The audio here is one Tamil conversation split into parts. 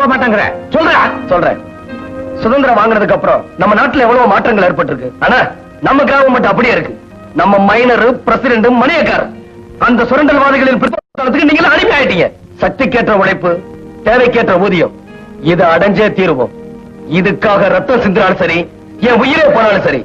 போக மாட்டாங்கிற? சொல்றேன். சுதந்திரம் வாங்கினதுக்கு அப்புறம் நம்ம நாட்டுல எவ்வளவு மாற்றங்கள் ஏற்பட்டிருக்கு. ஆனா நம்ம கிராமம் மட்டும் அப்படியே இருக்கு. நம்ம மைனர் பிரசிடென்ட் மணியக்காரர் அந்த சுரண்டல்வாதிகளின் பிற்போக்கு நீங்க அடிமை ஆயிட்டீங்க. சக்திக்கேற்ற உழைப்பு, தேவைக்கேற்ற ஊதியம், இது அடைஞ்சே தீருவோம். இதுக்காக ரத்தம் சிந்தினாலும் சரி, என் உயிரே போனாலும் சரி,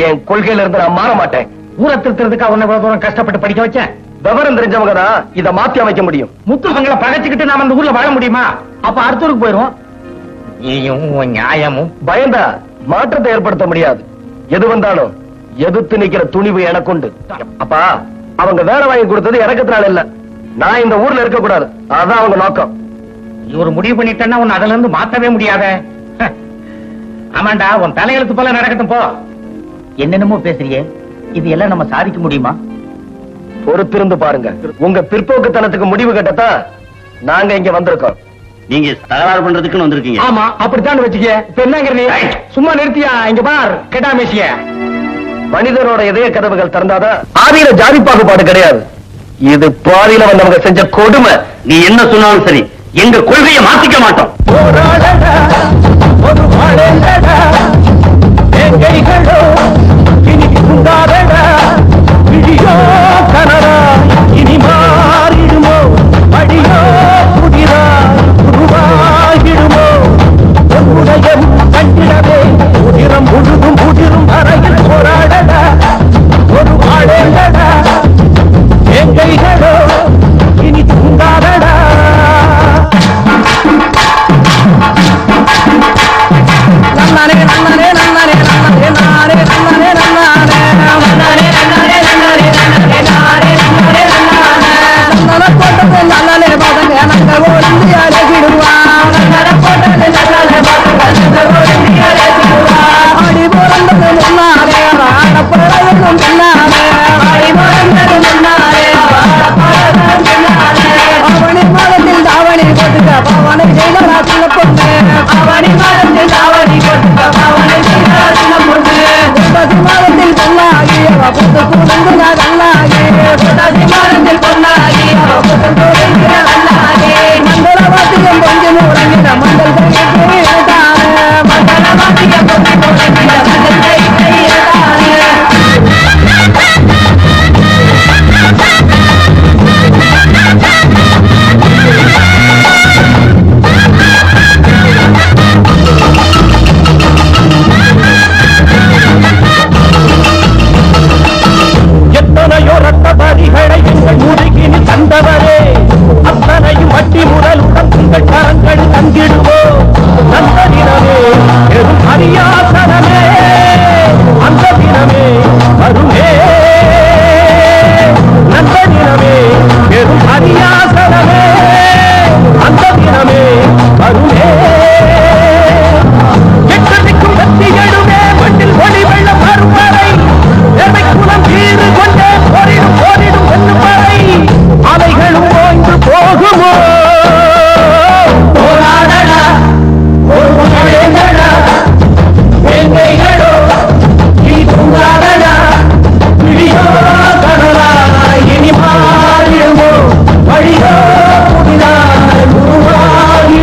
என் கொள்கையில இருந்து நான் மாற மாட்டேன். ஊரை திருத்துறதுக்கு அவனை இவ்வளவு தூரம் கஷ்டப்பட்டு படிக்க வச்சேன். விவரம் தெரிஞ்சவங்க தான் இதை மாத்தி அமைக்க முடியும். முத்து பங்களை பகைச்சுக்கிட்டு நாம அந்த ஊர்ல வாழ முடியுமா? அப்ப அடுத்தூருக்கு போயிருவோம். நீயும் நியாயமும் பயந்தா மாற்றத்தை ஏற்படுத்த முடியாது. எது வந்தாலும் எதிர்த்து நிக்கிற துணிவு எனக்கு உண்டு. அப்பா, அவங்க வேலை வாங்கி கொடுத்தது இறக்கத்தினால இல்ல, நான் இந்த ஊர்ல இருக்க கூடாது. அதான் அவங்க நோக்கம். இவரு முடிவு பண்ணிட்டேன்னா உன்னை அதுல இருந்து மாத்தவே முடியாத. ஆமாண்டா, உன் தலையெழுத்து போல நடக்கட்டும் போ. என்னென்னமோ பேசுறியே, இது எல்லாம் நம்ம சாதிக்க முடியுமா? பொறுத்திருந்து பாருங்க. உங்க பிற்போக்குத்தனத்துக்கு முடிவு கட்டத்தான் நாங்க இங்க வந்திருக்கோம். நீங்க தகராறு பண்றதுக்குன்னு வந்திருக்கீங்க. ஆமா, அப்படித்தான் வச்சுக்க. இப்ப என்னங்கிற நீ? சும்மா நிறுத்தியா? இங்க பார், கேட்டாமேசிய மனிதனோட இதய கதவுகள் திறந்தாதான் ஆதியில ஜாதி பாகுபாடு கிடையாது. இது பாதியில வந்தவங்க செஞ்ச கொடுமை. நீ என்ன சொன்னாலும் சரி, எங்க கொள்கையை மாத்திக்க மாட்டோம். இனி மாறிடுமோ படியோ புதிரா உருவாகிடுமோ உதயம் கண்டிடவே உதிரம் முழுதும் உதிரும் அறையில் போராடடா ஒரு ஆடேடா எங்கைகளோ இனி தூங்காதடா. நன்னானே நன்னானே நன்னானே நன்னானே நானே நன்னானே நன்னானே நன்னானே நன்னானே நன்னானே நன்னானே நானே நன்னானே நன்னானே நன்னன போட்டது நன்னானே பாதங்க நங்க ஓடி அழகிடுவா நன்னன போட்டது நன்னானே பாதங்க நங்க ஓடி அழகிடுவா ஆடி போறந்தது முன்னாலே ஆடப்பழகும் முன்னாலே ஆடி போறந்தது முன்னாலே ஆடப்பழகும் முன்னாலே அவனி மாதத்தில் தாவணி போட்டுக்க பவனை செய்தா சின்ன பொண்ணு அவனி மாதத்தில் தாவணி போட்டுக்க பவனை செய்தா சின்ன பொண்ணு புத்தசி மாதத்தில் பொன்னாகி அவ புத்து குழுந்து நல்லாகி புத்தசி மாதத்தில் பொன்னாகி அவ புத்து குழுந்து நல்லாகி மண்டல வாத்தியம் கொஞ்சம் உறங்கிட மண்டல் கை இறந்தானே மண்டல வாத்தியம் கொஞ்சம் உறங்கிட மண்டல் கை இறந்தானே. எத்தனையோ ரத்த பரிகளை எங்கள் முதுகினி தந்தவரே, அத்தனையும் வட்டி முதலுடன் உங்கள் கரங்கள் தந்திடுவோ. அந்த தினமே பெரும் அரியாசனமே, அந்த தினமே வருமே. அந்த தினமே பெரும் அரியாசனமே, அந்த தினமே வருமே. எட்டதிக்கும் வெற்றி எழுமே மண்ணில் ஒளி வெள்ளம் வரும் வரை குலம் வீறு கொண்டே போரிடும் போரிடும் என்னும் வரை அவைகளும் ஓய்ந்து போகுமோ. போராடடா போராடடா வேங்கைகளோ இனி தூங்காதடா விழியோ கனலா இனி மாறிடுமோ வழியோ புதிதாய் உருவாகி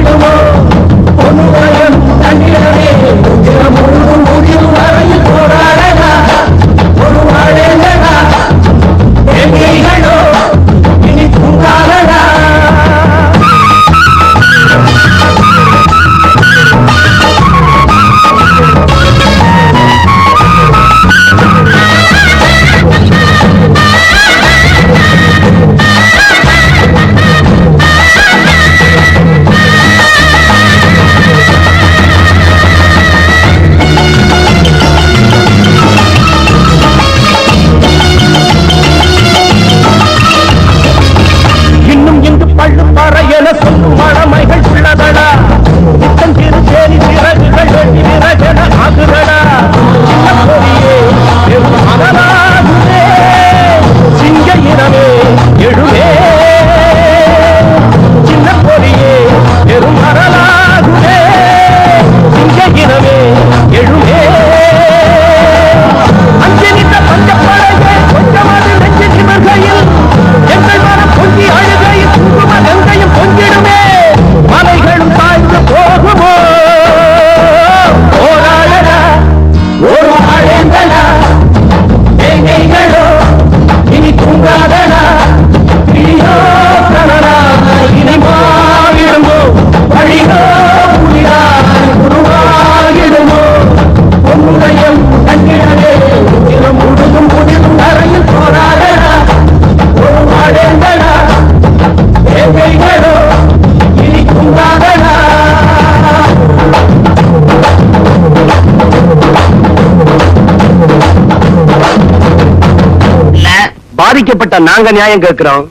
கேட்டா நாங்க நியாயம் கேட்கிறோம்,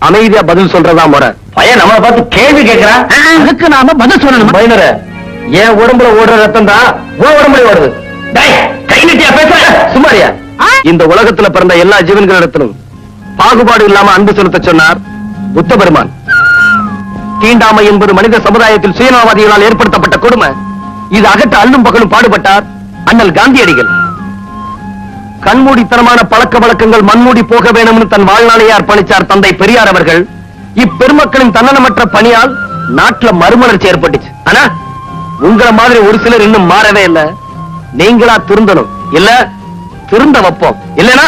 அமைதியா பதில் சொல்றதா முறை. பையன் நம்மளை பார்த்து கேள்வி கேட்கிறான், அதுக்கு நாம பதில் சொல்லணும். மைனர, என் உடம்புல ஓடுற ரத்தம் தான் உன் உடம்புல ஓடுது. கை நீட்டியா பேச சுமாரியா? இந்த உலகத்துல பிறந்த எல்லா ஜீவன்களிடத்திலும் பாகுபாடு இல்லாம அன்பு செலுத்த சொன்னார் புத்த பெருமான். தீண்டாமை என்பது மனித சமுதாயத்தில் சுயநலவாதிகளால் ஏற்படுத்தப்பட்ட கொடுமை. இது அகற்ற அல்லும் பகலும் பாடுபட்டார் அண்ணல் காந்தியடிகள். கண்மூடித்தனமான பழக்க வழக்கங்கள் மண்மூடி போக வேணும்னு தன் வாழ்நாளையே அர்ப்பணிச்சார் தந்தை பெரியார் அவர்கள். இப்பெருமக்களின் தன்னலமற்ற பணியால் நாட்டுல மறுமலர்ச்சி ஏற்பட்டுச்சு. ஆனா உங்களை மாதிரி ஒரு சிலர் இன்னும் மாறவே இல்ல. நீங்களா திருந்தணும், இல்ல திருந்த வைப்போம். இல்லனா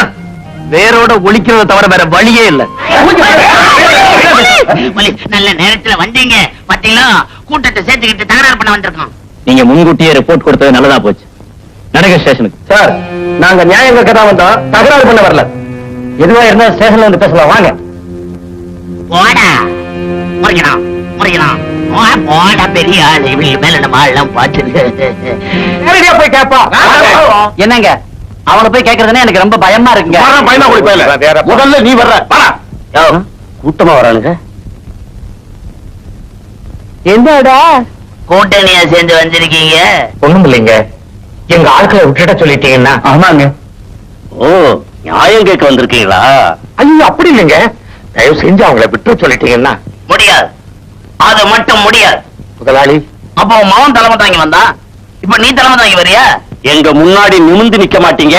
வேரோட ஒழிக்கிறத தவிர வேற வழியே இல்ல. நல்ல நேரத்துல வந்தீங்க பாத்தீங்களா? கூட்டத்தை சேர்த்துக்கிட்டு தகராறு பண்ண வந்திருக்கோம். நீங்க முன்கூட்டியே ரிப்போர்ட் கொடுத்தது நல்லதா போச்சு. நடக்க ஸ்டேஷனுக்கு. சார், நாங்க நியாயம் கேட்க தான் வந்தோம், தகராறு பண்ண வரல. எதுவா இருந்தா ஸ்டேஷன்ல வந்து பேசலாம், வாங்க. போடா முறைக்கணும் முறைக்கணும். போடா பெரிய ஆள், இவங்க மேல நம்ம ஆள்லாம் பார்த்துட்டு நேரடியா போய் கேப்பா. என்னங்க அவனை போய் கேக்குறதுன்னா எனக்கு ரொம்ப பயமா இருக்குங்க. பயமா போய் போயில. முதல்ல நீ வர்ற. கூட்டமா வரானுங்க. என்னடா கூட்டணியா சேர்ந்து வந்திருக்கீங்க? ஒண்ணும் இல்லைங்க, எங்க ஆட்களை விட்டுட்ட சொல்லிட்டீங்கன்னா. ஆமாங்க. ஓ, நியாயம் கேட்க வந்திருக்கீங்களா? ஐயோ அப்படி இல்லைங்க, தயவு செஞ்சு அவங்கள விட்டு சொல்லிட்டீங்கன்னா. முடியாது, அது மட்டும் முடியாது. முதலாளி, அப்போ மகன் தலைமை தாங்கி வந்தா, இப்ப நீ தலைமை தாங்கி வரியா? எங்க முன்னாடி நிமிந்து நிக்க மாட்டீங்க.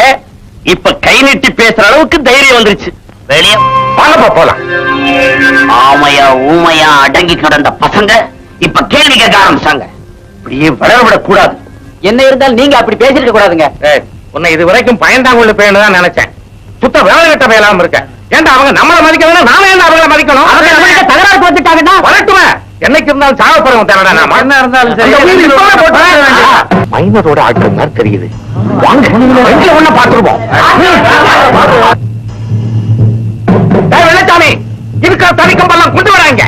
இப்ப கை நீட்டி பேசுற அளவுக்கு தைரியம் வந்துருச்சு. வெளியே வாங்கப்பா போலாம். ஆமையா ஊமையா அடங்கி கிடந்த பசங்க இப்ப கேள்வி கேட்க ஆரம்பிச்சாங்க. இப்படியே வளரவிடக் கூடாது. என்ன இருந்தாலும் நீங்க அப்படி பேசிருக்க கூடாதுங்க. உன்னை இது வரைக்கும் பயந்தாங்குள்ள பேருன்னு தான் நினைச்சேன். சுத்த வேலை கட்ட வேலாம இருக்க. ஏன்டா அவங்க நம்மளை மதிக்கணும், நாம ஏன் அவங்களை மதிக்கணும்? தகராறு பார்த்துட்டாங்கன்னா வரட்டுமே, என்னைக்கு இருந்தாலும் சாக போறவங்க தேவைடா. நாம என்ன இருந்தாலும் மைனரோட ஆட்கள் மாதிரி தெரியுது. வாங்க ஒண்ணு பாத்துருவோம். வெள்ளச்சாமி, இருக்கிற தனிக்கம்பெல்லாம் கொண்டு வராங்க.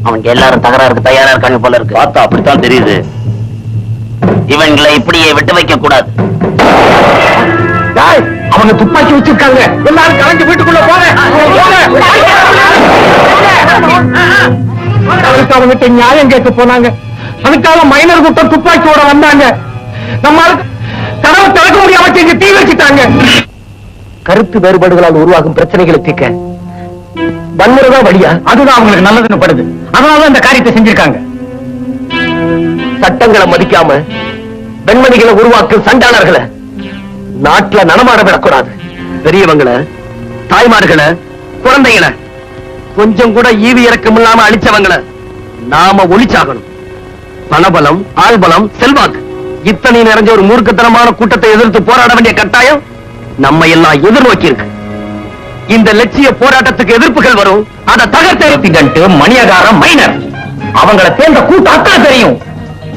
அவங்க எல்லாரும் தகராறுக்கு தயாரா இருக்காங்க போல இருக்கு. பார்த்தா அப்படித்தான் தெரியுது. இவங்களை இப்படியே விட்டு வைக்க கூடாது. அவங்க துப்பாக்கி வச்சிருக்காங்க. எல்லாரும் கலந்து வீட்டுக்குள்ள போங்க. அவங்கிட்ட நியாயம் கேட்க போனாங்க. அதுக்காக மைனர் கூட்டம் துப்பாக்கியோட வந்தாங்க. நம்மால கதவை திறக்க முடியாம இங்க தீ வச்சுட்டாங்க. கருத்து வேறுபாடுகளால் உருவாகும் பிரச்சனைகளை தீர்க்க வன்முறைதான் வழியா? அதுதான் அவங்களுக்கு நல்லதுன்னு படுது. அதனால இந்த காரியத்தை செஞ்சிருக்காங்க. சட்டங்களை மதிக்காம பெண்மணிகளை உருவாக்கும் சண்டாளர்களை நாட்டுல நடமாட விடக்கூடாது. பெரியவங்களை, தாய்மார்களை, குழந்தைகளை கொஞ்சம் கூட ஈவி இறக்கம் இல்லாம அழிச்சவங்களை நாம ஒளிச்சாகணும். பணபலம், ஆள்பலம், செல்வாக்கு இத்தனை நிறைஞ்ச ஒரு மூர்க்கத்தனமான கூட்டத்தை எதிர்த்து போராட வேண்டிய கட்டாயம் நம்ம எல்லாம் எதிர்நோக்கி இருக்கு. இந்த லட்சிய போராட்டத்துக்கு எதிர்ப்புகள் வரும். அதை தகர்த்தெடுத்து மணியகாரம் மைனர் அவங்களை சேர்ந்த கூட்டம் அத்தனை தெரியும்.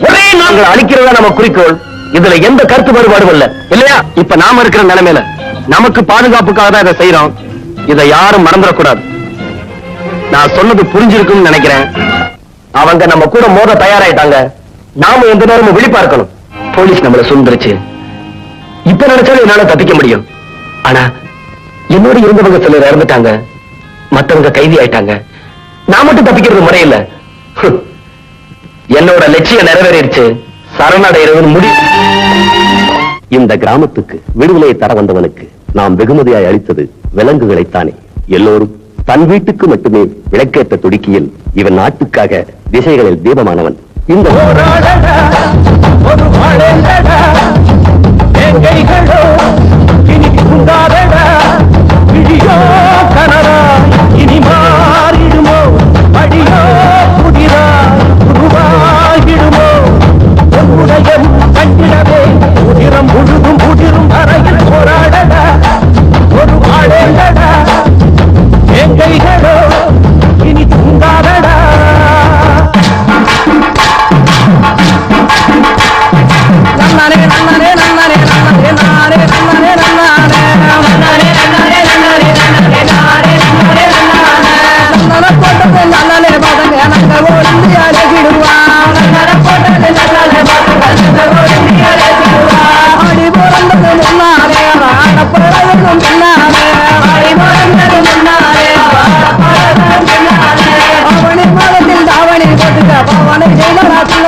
ஒரே நாங்கள் அழிக்கிறதா நம்ம குறிக்கோள். இதுல எந்த கருத்து வேறுபாடும் இல்ல, இல்லையா? இப்ப நாம இருக்கிற நிலைமையில நமக்கு பாதுகாப்புக்காக தான் இதை செய்யறோம். இதை யாரும் மறந்துடக்கூடாது. நான் சொன்னது புரிஞ்சிருக்குன்னு நினைக்கிறேன். அவங்க நம்ம கூட மோத தயாராயிட்டாங்க. நாம எந்த நேரமும் விழிப்பா இருக்கணும். போலீஸ் நம்மள சுந்தரிச்சு இப்ப நினைச்சாலும் என்னால தப்பிக்க முடியும். ஆனா என்னோட இருந்தவங்க சிலர் இறந்துட்டாங்க, மத்தவங்க கைதி ஆயிட்டாங்க. நான் மட்டும் தப்பிக்கிறது முறையில்ல. என்னோட லட்சியம் நிறைவேறிடுச்சு. சரணடைகிறது முடி. இந்த கிராமத்துக்கு விடுதலை தர வந்தவனுக்கு நாம் வெகுமதியாய் அளித்தது விலங்குகளைத்தானே. எல்லோரும் தன் வீட்டுக்கு மட்டுமே விளக்கேற்ற துடிக்கையில் இவன் நாட்டுக்காக திசைகளில் தீபமானவன். இந்த இனி மாறிடுமோ அடியோ புதிரா உருவாகிடுமோ உன்னுடைய கண்டிடவே உதிரம் முழுதும் உதிரும் அறையில் போராடடா ஒரு வாழடா எங்கைகளோ இனி தூங்காதடா. நன்னாரே நன்னாரே நன்னாரே நன்னாரே நாரே நன்னாரே நன்னாரே நன்னாரே நன்னாரே நன்னாரே நன்னாரே நாரே நன்னாரே நன்னாரே நன்னர போட்டது நன்னாலே பாதங்க நங்க ஓடி அழகிடுவா நன்னர போட்டது நன்னாலே பாதங்க நங்க ஓடி அழகிடுவா ஆடி போறந்தது முன்னாரே ஆட போறதும் முன்னாரே இருக்க பவனை ஜெயிலராசி